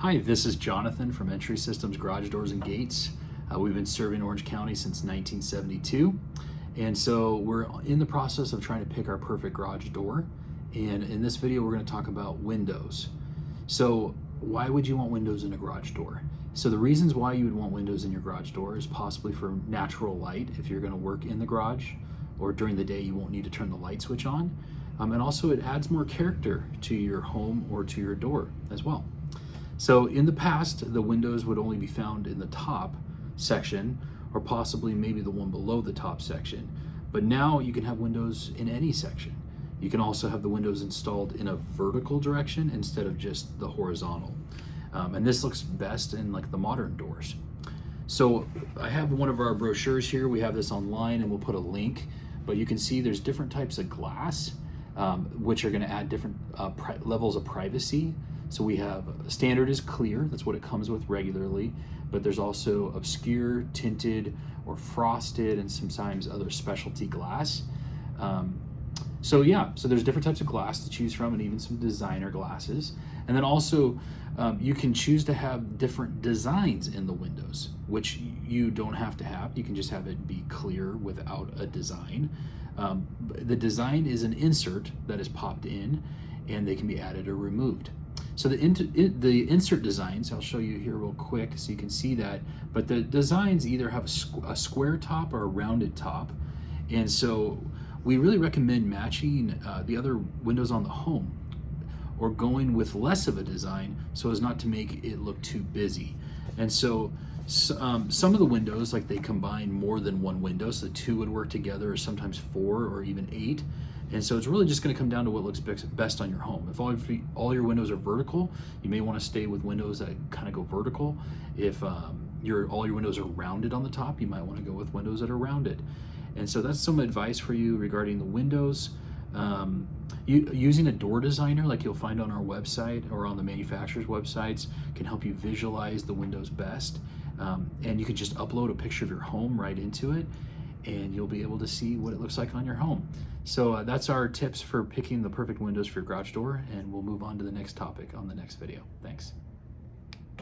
Hi, this is Jonathan from Entry Systems Garage Doors and Gates. We've been serving Orange County since 1972, and so we're in the process of trying to pick our perfect garage door. And in this video, we're going to talk about windows. So why would you want windows in a garage door? So the reasons why you would want windows in your garage door is possibly for natural light if you're going to work in the garage, or during the day you won't need to turn the light switch on. And also it adds more character to your home or to your door as well. So in the past, the windows would only be found in the top section, or possibly maybe the one below the top section. But now you can have windows in any section. You can also have the windows installed in a vertical direction instead of just the horizontal. And this looks best in like the modern doors. So I have one of our brochures here. We have this online and we'll put a link, but you can see there's different types of glass, which are gonna add different levels of privacy. So we have standard is clear, that's what it comes with regularly, but there's also obscure, tinted, or frosted, and sometimes other specialty glass. So there's different types of glass to choose from, and even some designer glasses. And then also you can choose to have different designs in the windows, which you don't have to have. You can just have it be clear without a design. The design is an insert that is popped in, and they can be added or removed. So the insert designs, I'll show you here real quick so you can see that, but the designs either have a square top or a rounded top. And so we really recommend matching the other windows on the home, or going with less of a design so as not to make it look too busy. And so some of the windows, like they combine more than one window, so the two would work together, or sometimes 4 or even 8. And so it's really just going to come down to what looks best on your home. If all your windows are vertical, you may want to stay with windows that kind of go vertical. If all your windows are rounded on the top, you might want to go with windows that are rounded. And so that's some advice for you regarding the windows. Using a door designer like you'll find on our website or on the manufacturer's websites can help you visualize the windows best. And you can just upload a picture of your home right into it, and you'll be able to see what it looks like on your home. So that's our tips for picking the perfect windows for your garage door, and we'll move on to the next topic on the next video. Thanks.